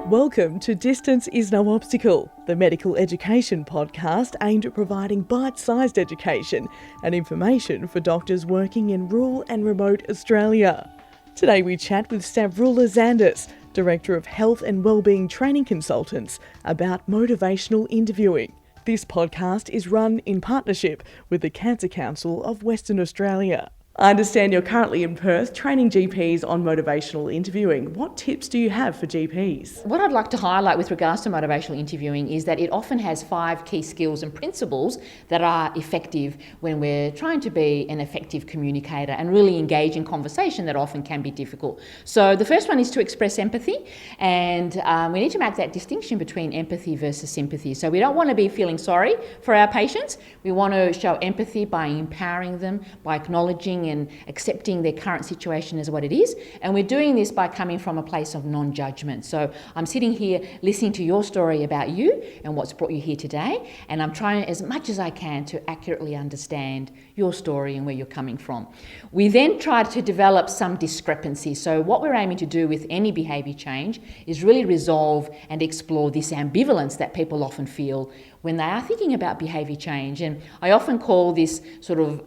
Welcome to Distance is No Obstacle, the medical education podcast aimed at providing bite-sized education and information for doctors working in rural and remote Australia. Today we chat with Stavroula Zandes, Director of Health and Wellbeing Training Consultants, about motivational interviewing. This podcast is run in partnership with the Cancer Council of Western Australia. I understand you're currently in Perth training GPs on motivational interviewing. What tips do you have for GPs? What I'd like to highlight with regards to motivational interviewing is that it often has 5 key skills and principles that are effective when we're trying to be an effective communicator and really engage in conversation that often can be difficult. So the first one is to express empathy, and we need to make that distinction between empathy versus sympathy. So we don't want to be feeling sorry for our patients. We want to show empathy by empowering them, by acknowledging and accepting their current situation as what it is. And we're doing this by coming from a place of non-judgment. So I'm sitting here listening to your story about you and what's brought you here today, and I'm trying as much as I can to accurately understand your story and where you're coming from. We then try to develop some discrepancy. So what we're aiming to do with any behaviour change is really resolve and explore this ambivalence that people often feel when they are thinking about behaviour change. And I often call this sort of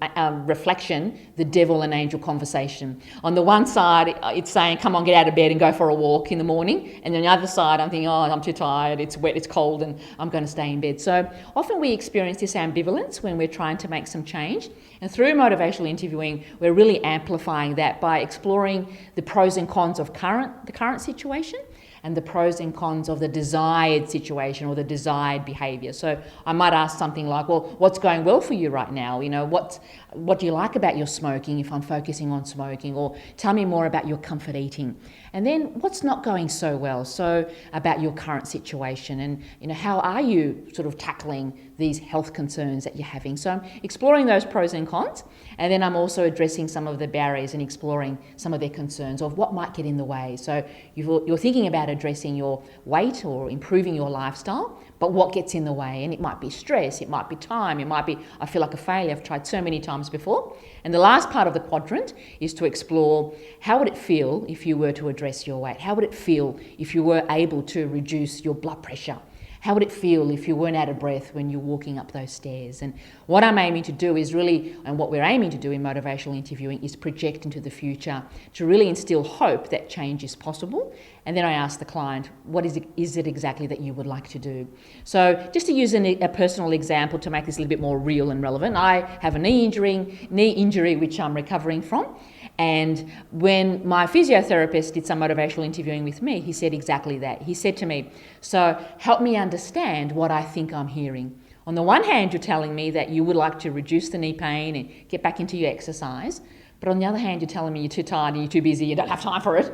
reflection the devil and angel conversation. On the one side, it's saying, come on, get out of bed and go for a walk in the morning. And on the other side, I'm thinking, oh, I'm too tired, it's wet, it's cold, and I'm going to stay in bed. So often we experience this ambivalence when we're trying to make some change. And through motivational interviewing, we're really amplifying that by exploring the pros and cons of the current situation, and the pros and cons of the desired situation or the desired behaviour. So I might ask something like, well, what's going well for you right now? You know, what do you like about your smoking if I'm focusing on smoking? Or tell me more about your comfort eating. And then what's not going so well? So about your current situation, and how are you sort of tackling these health concerns that you're having? So I'm exploring those pros and cons, and then I'm also addressing some of the barriers and exploring some of their concerns of what might get in the way. So you're thinking about addressing your weight or improving your lifestyle, but what gets in the way? And it might be stress, it might be time, it might be, I feel like a failure, I've tried so many times before. And the last part of the quadrant is to explore, how would it feel if you were to address your weight? How would it feel if you were able to reduce your blood pressure? How would it feel if you weren't out of breath when you're walking up those stairs? And what I'm aiming to do is really, and what we're aiming to do in motivational interviewing, is project into the future to really instill hope that change is possible. And then I ask the client, what is it exactly that you would like to do? So just to use a personal example to make this a little bit more real and relevant, I have a knee injury which I'm recovering from. And when my physiotherapist did some motivational interviewing with me, he said exactly that. He said to me, so help me understand what I think I'm hearing. On the one hand, you're telling me that you would like to reduce the knee pain and get back into your exercise. But on the other hand, you're telling me you're too tired and you're too busy, you don't have time for it.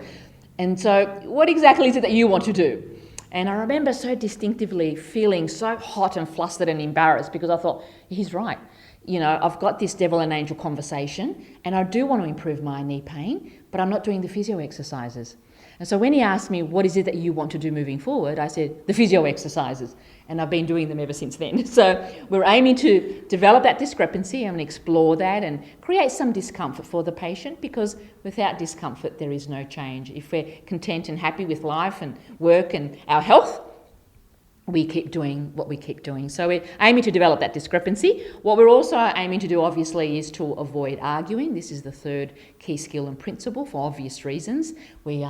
And so what exactly is it that you want to do? And I remember so distinctively feeling so hot and flustered and embarrassed, because I thought, he's right. I've got this devil and angel conversation, and I do want to improve my knee pain, but I'm not doing the physio exercises. And so when he asked me, what is it that you want to do moving forward? I said, the physio exercises. And I've been doing them ever since then. So we're aiming to develop that discrepancy and explore that and create some discomfort for the patient, because without discomfort, there is no change. If we're content and happy with life and work and our health, we keep doing what we keep doing. So we're aiming to develop that discrepancy. What we're also aiming to do, obviously, is to avoid arguing. This is the third key skill and principle for obvious reasons. We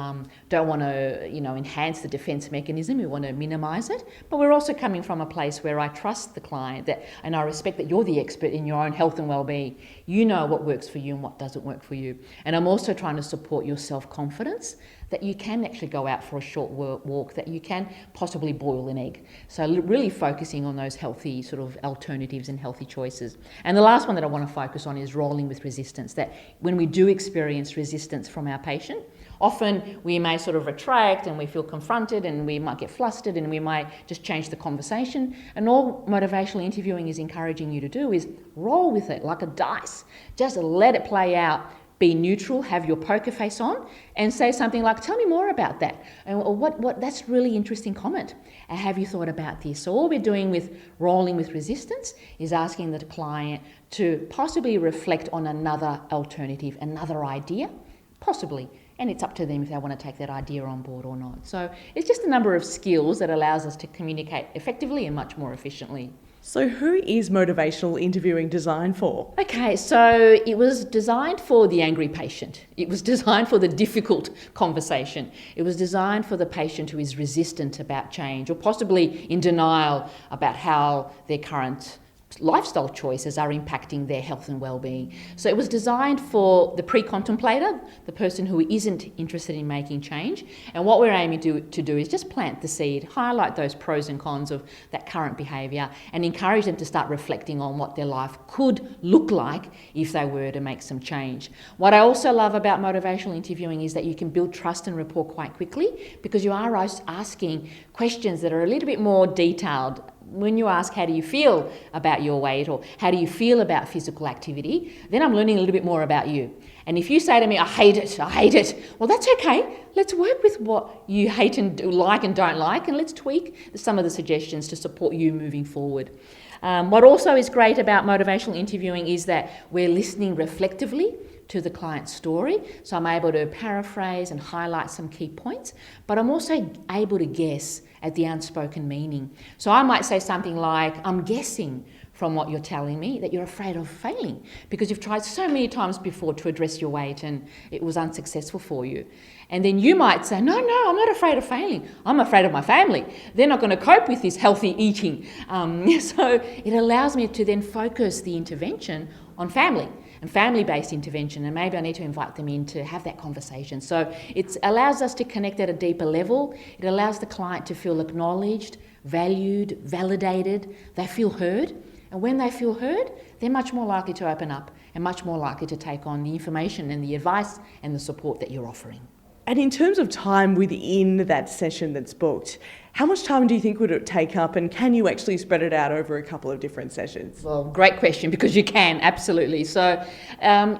don't want to, enhance the defence mechanism. We want to minimise it. But we're also coming from a place where I trust the client and I respect that you're the expert in your own health and well-being. You know what works for you and what doesn't work for you. And I'm also trying to support your self-confidence, that you can actually go out for a short walk, that you can possibly boil an egg. So really focusing on those healthy sort of alternatives and healthy choices. And the last one that I want to focus on is rolling with resistance, that when we do experience resistance from our patient, often we may sort of retract and we feel confronted and we might get flustered and we might just change the conversation. And all motivational interviewing is encouraging you to do is roll with it like a dice. Just let it play out. Be neutral, have your poker face on, and say something like, tell me more about that. Or what that's really interesting comment. Have you thought about this? So all we're doing with rolling with resistance is asking the client to possibly reflect on another alternative, another idea, Possibly. And it's up to them if they want to take that idea on board or not. So it's just a number of skills that allows us to communicate effectively and much more efficiently. So who is motivational interviewing designed for? Okay, so it was designed for the angry patient. It was designed for the difficult conversation. It was designed for the patient who is resistant about change or possibly in denial about how their current lifestyle choices are impacting their health and well-being. So it was designed for the pre-contemplator, the person who isn't interested in making change. And what we're aiming to do is just plant the seed, highlight those pros and cons of that current behaviour, and encourage them to start reflecting on what their life could look like if they were to make some change. What I also love about motivational interviewing is that you can build trust and rapport quite quickly, because you are asking questions that are a little bit more detailed. When you ask, how do you feel about your weight, or how do you feel about physical activity, then I'm learning a little bit more about you. And if you say to me, I hate it, well, that's okay. Let's work with what you hate and like and don't like, and let's tweak some of the suggestions to support you moving forward. What also is great about motivational interviewing is that we're listening reflectively to the client's story. So I'm able to paraphrase and highlight some key points, but I'm also able to guess at the unspoken meaning. So I might say something like, I'm guessing from what you're telling me that you're afraid of failing because you've tried so many times before to address your weight and it was unsuccessful for you. And then you might say, no, I'm not afraid of failing. I'm afraid of my family. They're not going to cope with this healthy eating. So it allows me to then focus the intervention on family and family-based intervention, and maybe I need to invite them in to have that conversation. So it allows us to connect at a deeper level. It allows the client to feel acknowledged, valued, validated. They feel heard. And when they feel heard, they're much more likely to open up and much more likely to take on the information and the advice and the support that you're offering. And in terms of time within that session that's booked, how much time do you think would it take up, and can you actually spread it out over a couple of different sessions? Well, great question, because you can, absolutely. So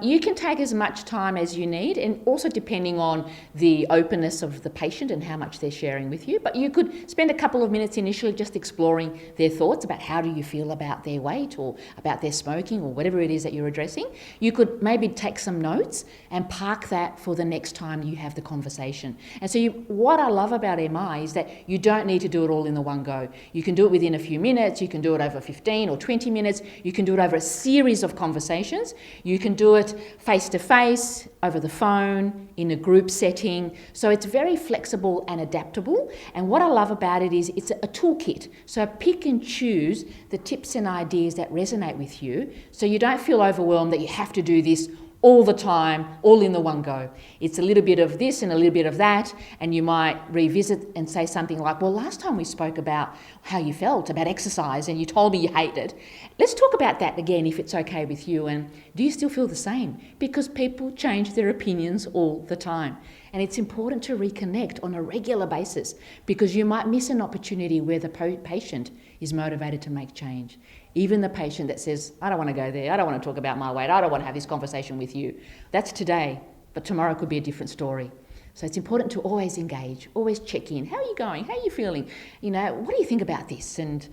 you can take as much time as you need, and also depending on the openness of the patient and how much they're sharing with you. But you could spend a couple of minutes initially just exploring their thoughts about how do you feel about their weight or about their smoking or whatever it is that you're addressing. You could maybe take some notes and park that for the next time you have the conversation. And so what I love about MI is that you don't need to do it all in the one go. You can do it within a few minutes, you can do it over 15 or 20 minutes, you can do it over a series of conversations, you can do it face to face, over the phone, in a group setting. So it's very flexible and adaptable. And what I love about it is it's a toolkit. So pick and choose the tips and ideas that resonate with you, so you don't feel overwhelmed that you have to do this all the time, all in the one go. It's a little bit of this and a little bit of that, and you might revisit and say something like, well, last time we spoke about how you felt about exercise and you told me you hated. Let's talk about that again if it's okay with you, and do you still feel the same? Because people change their opinions all the time. And it's important to reconnect on a regular basis, because you might miss an opportunity where the patient is motivated to make change. Even the patient that says, I don't want to go there, I don't want to talk about my weight, I don't want to have this conversation with you. That's today, but tomorrow could be a different story. So it's important to always engage, always check in. How are you going? How are you feeling? What do you think about this? And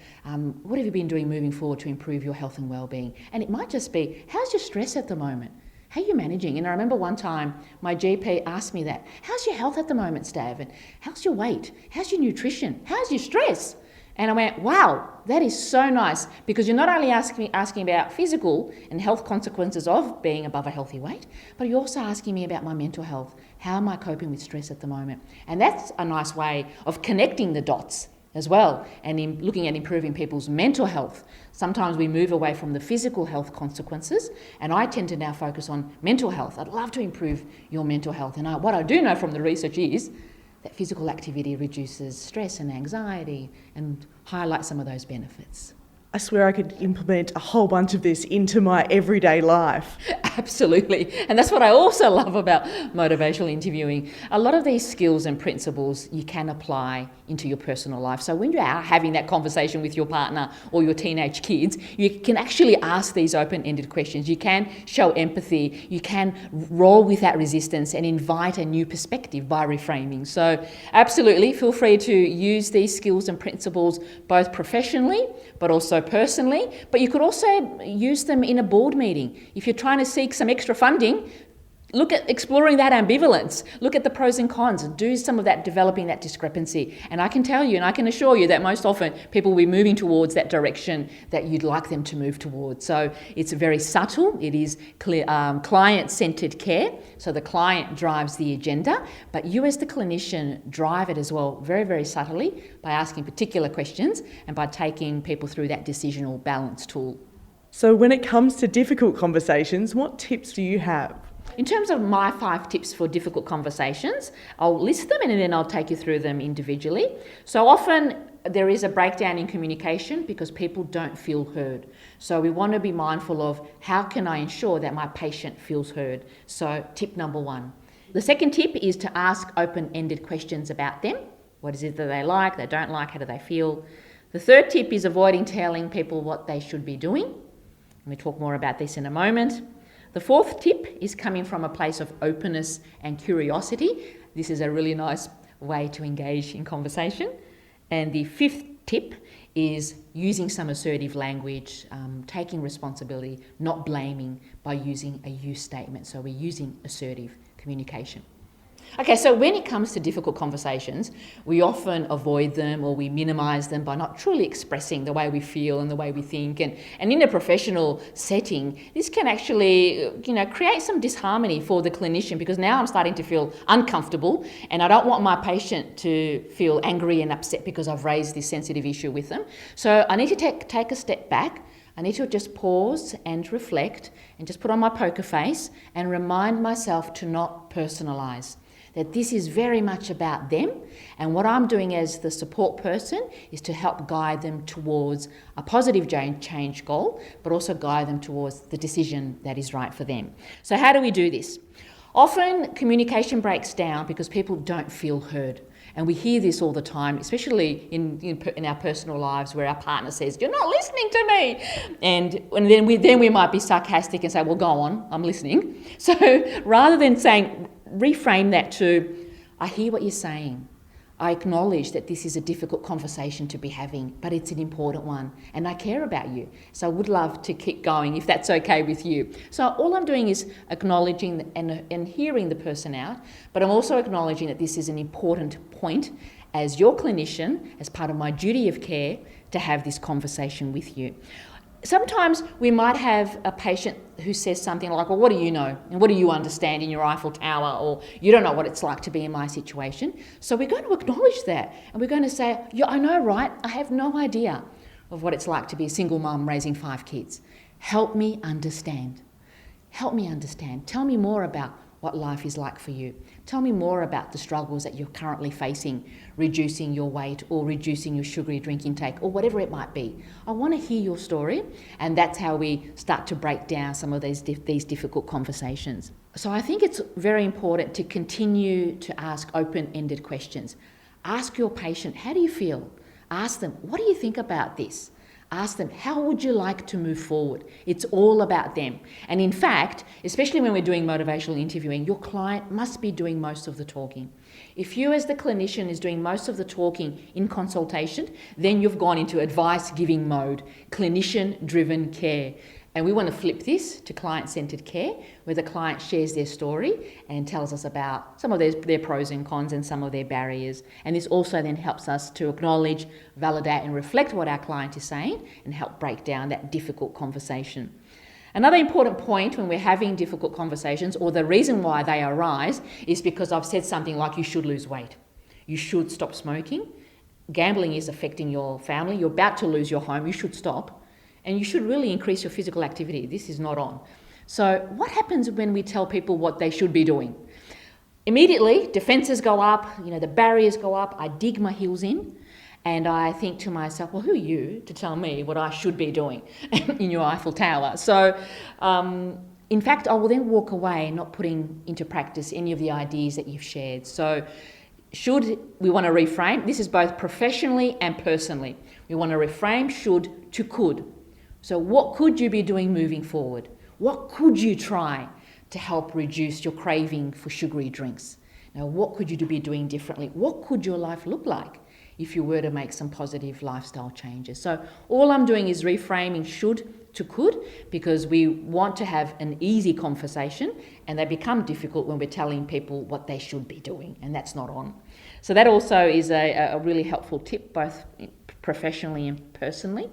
what have you been doing moving forward to improve your health and well-being? And it might just be, how's your stress at the moment? How are you managing? And I remember one time my GP asked me that, how's your health at the moment, Stav? And how's your weight? How's your nutrition? How's your stress? And I went, wow, that is so nice, because you're not only asking about physical and health consequences of being above a healthy weight, but you're also asking me about my mental health. How am I coping with stress at the moment? And that's a nice way of connecting the dots as well, and in looking at improving people's mental health. Sometimes we move away from the physical health consequences, and I tend to now focus on mental health. I'd love to improve your mental health. And what I do know from the research is that physical activity reduces stress and anxiety and highlights some of those benefits. I swear I could implement a whole bunch of this into my everyday life. Absolutely. And that's what I also love about motivational interviewing. A lot of these skills and principles you can apply into your personal life. So when you are having that conversation with your partner or your teenage kids, you can actually ask these open-ended questions. You can show empathy. You can roll with that resistance and invite a new perspective by reframing. So absolutely, feel free to use these skills and principles both professionally but also personally. But you could also use them in a board meeting. If you're trying to seek some extra funding, look at exploring that ambivalence. Look at the pros and cons. Do some of that, developing that discrepancy. And I can tell you, and I can assure you that most often people will be moving towards that direction that you'd like them to move towards. So it's very subtle. It is clear, client-centered care. So the client drives the agenda, but you as the clinician drive it as well, very, very subtly, by asking particular questions and by taking people through that decisional balance tool. So when it comes to difficult conversations, what tips do you have? In terms of my 5 tips for difficult conversations, I'll list them and then I'll take you through them individually. So often there is a breakdown in communication because people don't feel heard. So we want to be mindful of how can I ensure that my patient feels heard. So tip number 1. The second tip is to ask open-ended questions about them. What is it that they like, they don't like, how do they feel? The third tip is avoiding telling people what they should be doing. We'll talk more about this in a moment. The fourth tip is coming from a place of openness and curiosity. This is a really nice way to engage in conversation. And the fifth tip is using some assertive language, taking responsibility, not blaming, by using a you statement. So we're using assertive communication. Okay, so when it comes to difficult conversations, we often avoid them or we minimise them by not truly expressing the way we feel and the way we think. And in a professional setting, this can actually, create some disharmony for the clinician, because now I'm starting to feel uncomfortable and I don't want my patient to feel angry and upset because I've raised this sensitive issue with them. So I need to take a step back. I need to just pause and reflect and just put on my poker face and remind myself to not personalise. That this is very much about them, and what I'm doing as the support person is to help guide them towards a positive change goal, but also guide them towards the decision that is right for them. So how do we do this? Often communication breaks down because people don't feel heard. And we hear this all the time, especially in our personal lives, where our partner says, "You're not listening to me." And then we might be sarcastic and say, "Well, go on, I'm listening." So rather than saying, reframe that to, "I hear what you're saying. I acknowledge that this is a difficult conversation to be having, but it's an important one, and I care about you. So I would love to keep going if that's okay with you." So all I'm doing is acknowledging and hearing the person out, but I'm also acknowledging that this is an important point as your clinician, as part of my duty of care, to have this conversation with you. Sometimes we might have a patient who says something like, "Well, what do you know? And what do you understand in your Eiffel Tower?" Or, "You don't know what it's like to be in my situation." So we're going to acknowledge that. And we're going to say, "Yeah, I know, right? I have no idea of what it's like to be a single mum raising 5 kids. Help me understand. Help me understand. Tell me more about what life is like for you. Tell me more about the struggles that you're currently facing, reducing your weight or reducing your sugary drink intake or whatever it might be. I want to hear your story." And that's how we start to break down some of these difficult conversations. So I think it's very important to continue to ask open-ended questions. Ask your patient, "How do you feel?" Ask them, "What do you think about this?" Ask them, "How would you like to move forward?" It's all about them. And in fact, especially when we're doing motivational interviewing, your client must be doing most of the talking. If you as the clinician is doing most of the talking in consultation, then you've gone into advice-giving mode, clinician-driven care. And we want to flip this to client-centered care, where the client shares their story and tells us about some of their pros and cons and some of their barriers. And this also then helps us to acknowledge, validate and reflect what our client is saying and help break down that difficult conversation. Another important point when we're having difficult conversations, or the reason why they arise, is because I've said something like, "You should lose weight. You should stop smoking. Gambling is affecting your family. You're about to lose your home. You should stop. And you should really increase your physical activity. This is not on." So what happens when we tell people what they should be doing? Immediately, defences go up, the barriers go up, I dig my heels in, and I think to myself, "Well, who are you to tell me what I should be doing in your Eiffel Tower?" So in fact, I will then walk away not putting into practice any of the ideas that you've shared. So we want to reframe. This is both professionally and personally. We want to reframe should to could. So what could you be doing moving forward? What could you try to help reduce your craving for sugary drinks? Now, what could you be doing differently? What could your life look like if you were to make some positive lifestyle changes? So all I'm doing is reframing should to could, because we want to have an easy conversation, and they become difficult when we're telling people what they should be doing, and that's not on. So that also is a really helpful tip, both professionally and personally.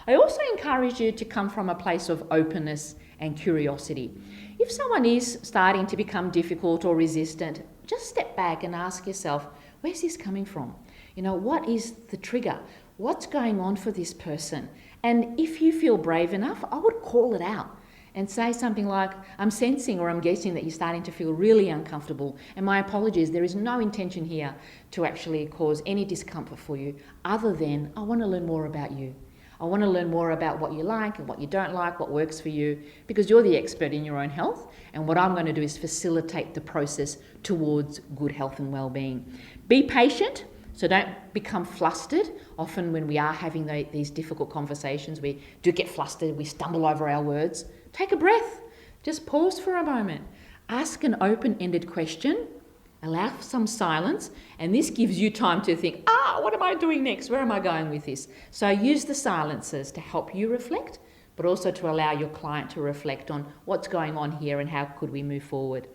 I also encourage you to come from a place of openness and curiosity. If someone is starting to become difficult or resistant, just step back and ask yourself, where's this coming from? What is the trigger? What's going on for this person? And if you feel brave enough, I would call it out and say something like, I'm sensing or I'm guessing that you're starting to feel really uncomfortable, and my apologies, there is no intention here to actually cause any discomfort for you, other than I want to learn more about you. I want to learn more about what you like and what you don't like, what works for you, because you're the expert in your own health, and what I'm going to do is facilitate the process towards good health and well-being. Be patient. So don't become flustered. Often when we are having these difficult conversations, we do get flustered, we stumble over our words. Take a breath. Just pause for a moment. Ask an open-ended question. Allow some silence. And this gives you time to think, what am I doing next? Where am I going with this? So use the silences to help you reflect, but also to allow your client to reflect on what's going on here and how could we move forward.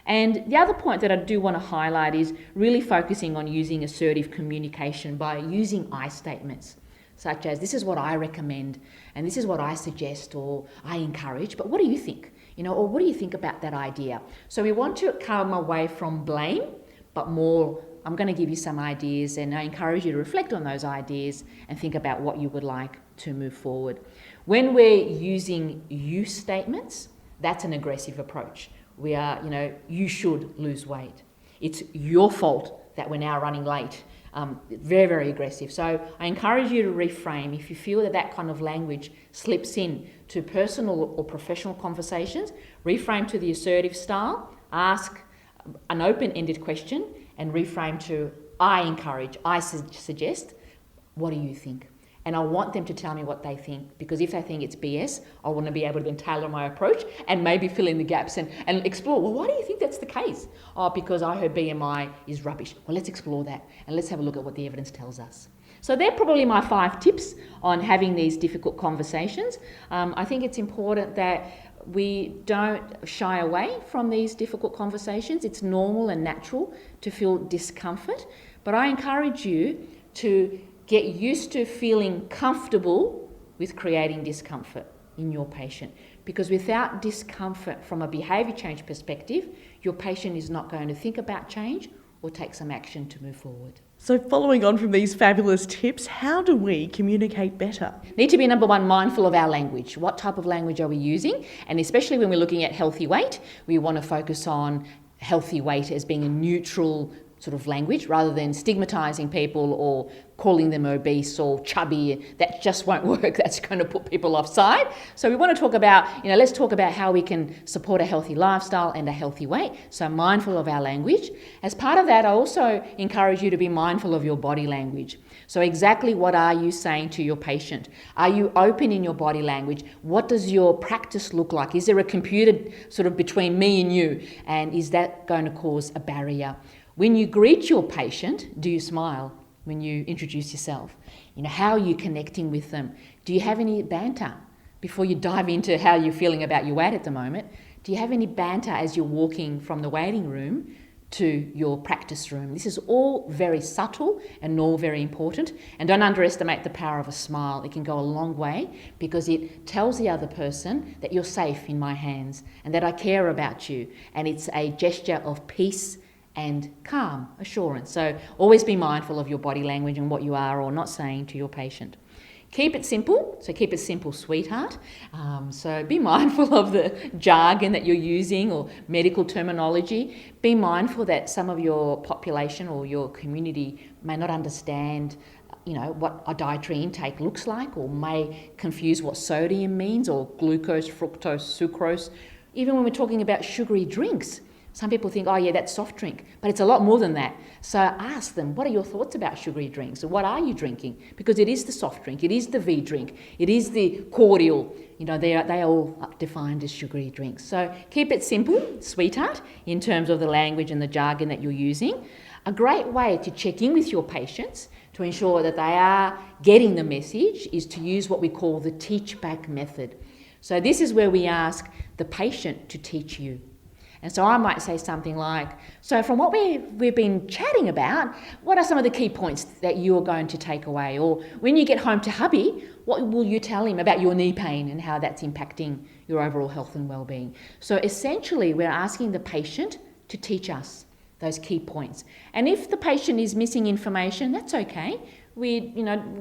And the other point that I do want to highlight is really focusing on using assertive communication by using I statements, such as, this is what I recommend, and this is what I suggest or I encourage, but what do you think? Or what do you think about that idea? So we want to come away from blame, but more, I'm going to give you some ideas, and I encourage you to reflect on those ideas and think about what you would like to move forward. When we're using you statements, that's an aggressive approach. We are, you should lose weight. It's your fault that we're now running late. Very, very aggressive. So I encourage you to reframe. If you feel that kind of language slips in to personal or professional conversations, reframe to the assertive style, ask an open-ended question, and reframe to I encourage, I suggest, what do you think? And I want them to tell me what they think, because if they think it's BS, I want to be able to then tailor my approach and maybe fill in the gaps and explore, well, why do you think that's the case? Because I heard BMI is rubbish. Well, let's explore that and let's have a look at what the evidence tells us. So they're probably my 5 tips on having these difficult conversations. I think it's important that we don't shy away from these difficult conversations. It's normal and natural to feel discomfort, but I encourage you to get used to feeling comfortable with creating discomfort in your patient, because without discomfort from a behaviour change perspective, your patient is not going to think about change or take some action to move forward. So following on from these fabulous tips, how do we communicate better? Need to be, number one, mindful of our language. What type of language are we using? And especially when we're looking at healthy weight, we want to focus on healthy weight as being a neutral sort of language, rather than stigmatizing people or calling them obese or chubby. That just won't work. That's going to put people offside. So we want to talk about, let's talk about how we can support a healthy lifestyle and a healthy weight. So mindful of our language. As part of that, I also encourage you to be mindful of your body language. So exactly what are you saying to your patient? Are you open in your body language? What does your practice look like? Is there a computer sort of between me and you? And is that going to cause a barrier? When you greet your patient, do you smile when you introduce yourself? How are you connecting with them? Do you have any banter? Before you dive into how you're feeling about your weight at the moment, do you have any banter as you're walking from the waiting room to your practice room? This is all very subtle and all very important. And don't underestimate the power of a smile. It can go a long way, because it tells the other person that you're safe in my hands and that I care about you. And it's a gesture of peace and calm assurance. So always be mindful of your body language and what you are or not saying to your patient. Keep it simple. So keep it simple, sweetheart. So be mindful of the jargon that you're using or medical terminology. Be mindful that some of your population or your community may not understand what a dietary intake looks like, or may confuse what sodium means, or glucose, fructose, sucrose. Even when we're talking about sugary drinks, some people think, oh yeah, that's soft drink, but it's a lot more than that. So ask them, what are your thoughts about sugary drinks? Or what are you drinking? Because it is the soft drink, it is the V drink, it is the cordial. They are all defined as sugary drinks. So keep it simple, sweetheart, in terms of the language and the jargon that you're using. A great way to check in with your patients to ensure that they are getting the message is to use what we call the teach back method. So this is where we ask the patient to teach you. And so I might say something like, so from what we've been chatting about, what are some of the key points that you're going to take away? Or when you get home to hubby, what will you tell him about your knee pain and how that's impacting your overall health and well-being? So essentially, we're asking the patient to teach us those key points. And if the patient is missing information, that's okay. We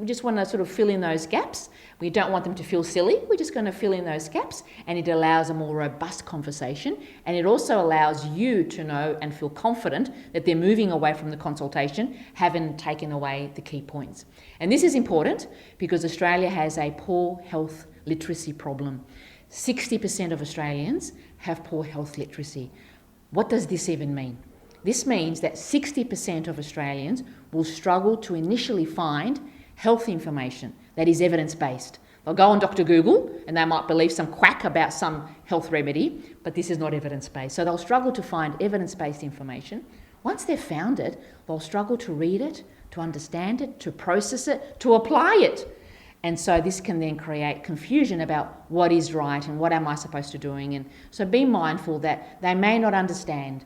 just want to sort of fill in those gaps. We don't want them to feel silly. We're just going to fill in those gaps, and it allows a more robust conversation. And it also allows you to know and feel confident that they're moving away from the consultation, having taken away the key points. And this is important because Australia has a poor health literacy problem. 60% of Australians have poor health literacy. What does this even mean? This means that 60% of Australians will struggle to initially find health information that is evidence-based. They'll go on Dr. Google and they might believe some quack about some health remedy, but this is not evidence-based. So they'll struggle to find evidence-based information. Once they've found it, they'll struggle to read it, to understand it, to process it, to apply it. And so this can then create confusion about what is right and what am I supposed to be doing. And so be mindful that they may not understand.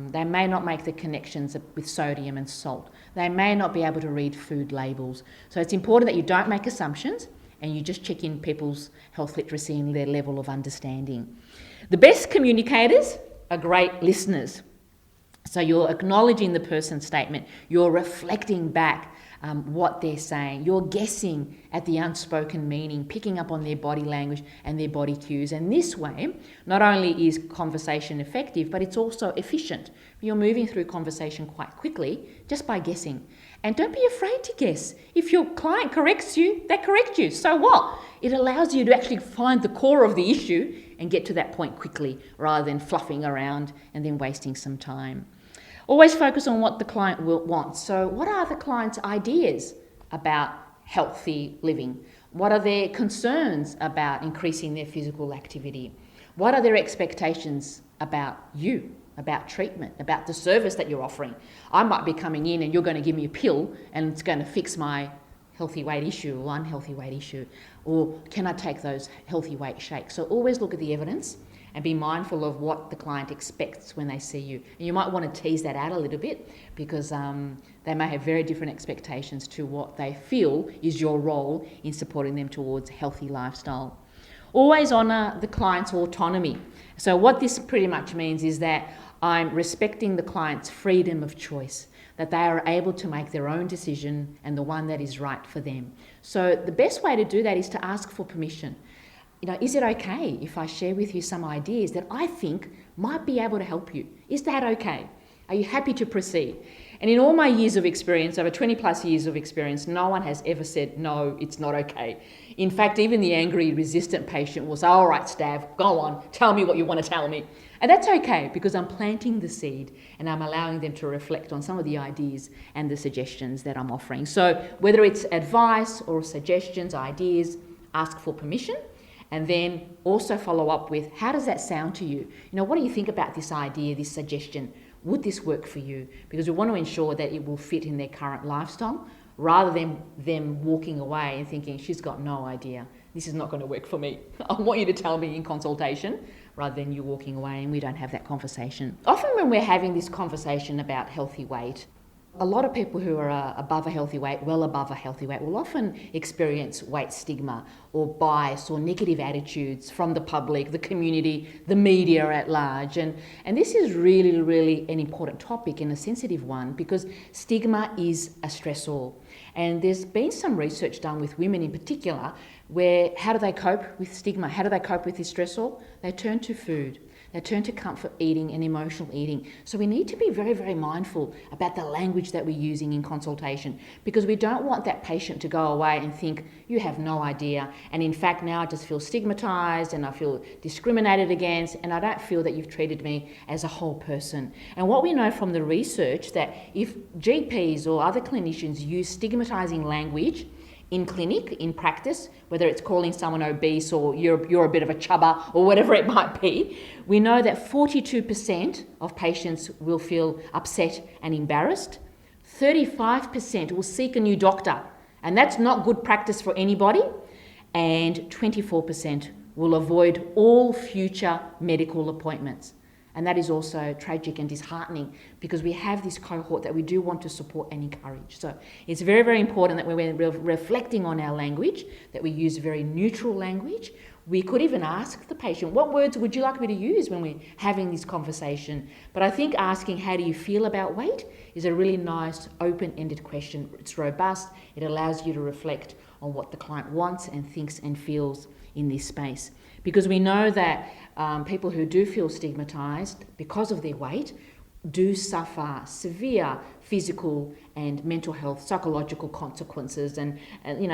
They may not make the connections with sodium and salt. They may not be able to read food labels. So it's important that you don't make assumptions and you just check in people's health literacy and their level of understanding. The best communicators are great listeners. So you're acknowledging the person's statement. You're reflecting back what they're saying. You're guessing at the unspoken meaning, picking up on their body language and their body cues. And this way, not only is conversation effective, but it's also efficient. You're moving through conversation quite quickly just by guessing. And don't be afraid to guess. If your client corrects you, they correct you. So what? It allows you to actually find the core of the issue and get to that point quickly rather than fluffing around and then wasting some time. Always focus on what the client wants. So what are the client's ideas about healthy living? What are their concerns about increasing their physical activity? What are their expectations about you, about treatment, about the service that you're offering? I might be coming in and you're going to give me a pill and it's going to fix my healthy weight issue or unhealthy weight issue. Or can I take those healthy weight shakes? So always look at the evidence and be mindful of what the client expects when they see you. And you might want to tease that out a little bit because they may have very different expectations to what they feel is your role in supporting them towards a healthy lifestyle. Always honour the client's autonomy. So what this pretty much means is that I'm respecting the client's freedom of choice, that they are able to make their own decision and the one that is right for them. So the best way to do that is to ask for permission. Is it okay if I share with you some ideas that I think might be able to help you? Is that okay? Are you happy to proceed? And in all my years of experience, over 20 plus years of experience, no one has ever said, no, it's not okay. In fact, even the angry, resistant patient will say, all right, Stav, go on, tell me what you want to tell me. And that's okay because I'm planting the seed and I'm allowing them to reflect on some of the ideas and the suggestions that I'm offering. So whether it's advice or suggestions, ideas, ask for permission. And then also follow up with, how does that sound to you? What do you think about this idea, this suggestion? Would this work for you? Because we want to ensure that it will fit in their current lifestyle rather than them walking away and thinking, she's got no idea. This is not going to work for me. I want you to tell me in consultation rather than you walking away and we don't have that conversation. Often when we're having this conversation about healthy weight, a lot of people who are above a healthy weight, well above a healthy weight, will often experience weight stigma or bias or negative attitudes from the public, the community, the media at large. And this is really, really an important topic and a sensitive one because stigma is a stressor. And there's been some research done with women in particular where how do they cope with stigma? How do they cope with this stressor? They turn to food. They turn to comfort eating and emotional eating. So we need to be very, very mindful about the language that we're using in consultation because we don't want that patient to go away and think, you have no idea. And in fact, now I just feel stigmatised and I feel discriminated against and I don't feel that you've treated me as a whole person. And what we know from the research that if GPs or other clinicians use stigmatising language in clinic, in practice, whether it's calling someone obese or you're a bit of a chubber or whatever it might be, we know that 42% of patients will feel upset and embarrassed. 35% will seek a new doctor, and that's not good practice for anybody. And 24% will avoid all future medical appointments. And that is also tragic and disheartening because we have this cohort that we do want to support and encourage. So it's very, very important that when we're reflecting on our language, that we use very neutral language. We could even ask the patient, what words would you like me to use when we're having this conversation? But I think asking, how do you feel about weight, is a really nice open-ended question. It's robust. It allows you to reflect on what the client wants and thinks and feels in this space. Because we know that people who do feel stigmatised because of their weight do suffer severe physical and mental health, psychological consequences. And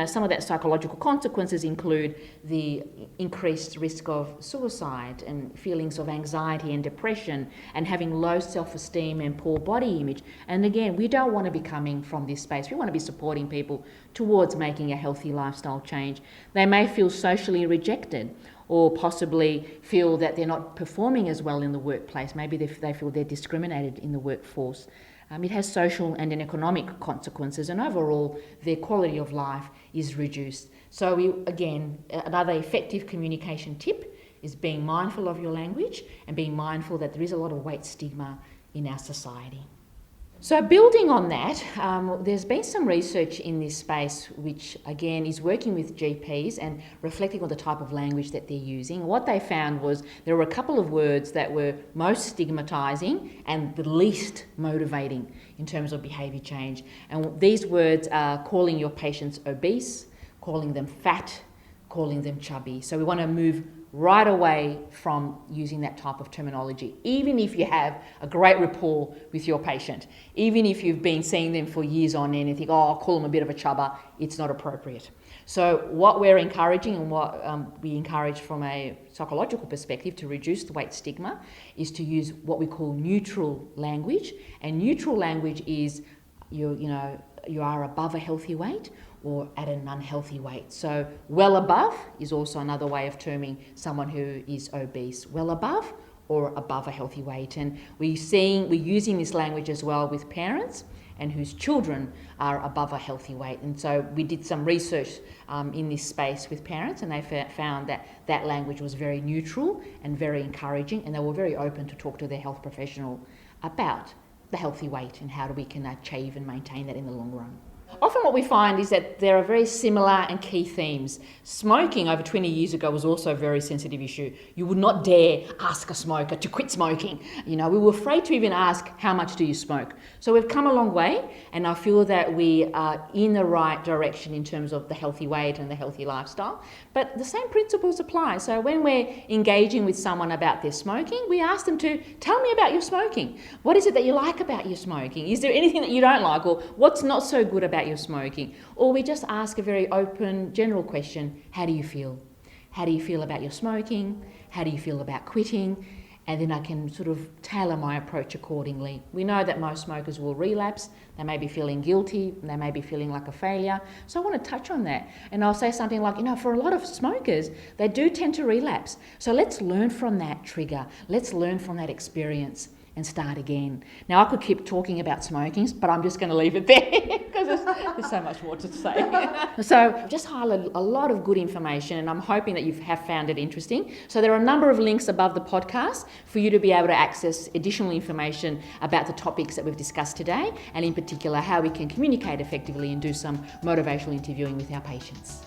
some of that psychological consequences include the increased risk of suicide and feelings of anxiety and depression and having low self-esteem and poor body image. And again, we don't want to be coming from this space. We want to be supporting people towards making a healthy lifestyle change. They may feel socially rejected or possibly feel that they're not performing as well in the workplace. Maybe they feel they're discriminated in the workforce. It has social and economic consequences, and overall their quality of life is reduced. So another effective communication tip is being mindful of your language and being mindful that there is a lot of weight stigma in our society. So building on that, there's been some research in this space which again is working with GPs and reflecting on the type of language that they're using. What they found was there were a couple of words that were most stigmatising and the least motivating in terms of behaviour change. And these words are calling your patients obese, calling them fat, calling them chubby. So we want to move right away from using that type of terminology, even if you have a great rapport with your patient, even if you've been seeing them for years on end and think, I'll call them a bit of a chubber, it's not appropriate. So what we're encouraging and what we encourage from a psychological perspective to reduce the weight stigma is to use what we call neutral language. And neutral language is you are above a healthy weight or at an unhealthy weight. So well above is also another way of terming someone who is obese. Well above or above a healthy weight. And we're using this language as well with parents and whose children are above a healthy weight. And so we did some research in this space with parents, and they found that language was very neutral and very encouraging, and they were very open to talk to their health professional about the healthy weight and how we can achieve and maintain that in the long run. Often what we find is that there are very similar and key themes. Smoking over 20 years ago was also a very sensitive issue. You would not dare ask a smoker to quit smoking. We were afraid to even ask, how much do you smoke? So we've come a long way, and I feel that we are in the right direction in terms of the healthy weight and the healthy lifestyle. But the same principles apply. So when we're engaging with someone about their smoking, we ask them to tell me about your smoking. What is it that you like about your smoking? Is there anything that you don't like, or what's not so good about your smoking? Or we just ask a very open, general question, how do you feel? How do you feel about your smoking? How do you feel about quitting? And then I can sort of tailor my approach accordingly. We know that most smokers will relapse. They may be feeling guilty. They may be feeling like a failure. So I want to touch on that. And I'll say something like, for a lot of smokers, they do tend to relapse. So let's learn from that trigger. Let's learn from that experience and start again. Now, I could keep talking about smoking, but I'm just going to leave it there because there's so much more to say. So just highlight a lot of good information, and I'm hoping that you have found it interesting. So there are a number of links above the podcast for you to be able to access additional information about the topics that we've discussed today, and in particular how we can communicate effectively and do some motivational interviewing with our patients.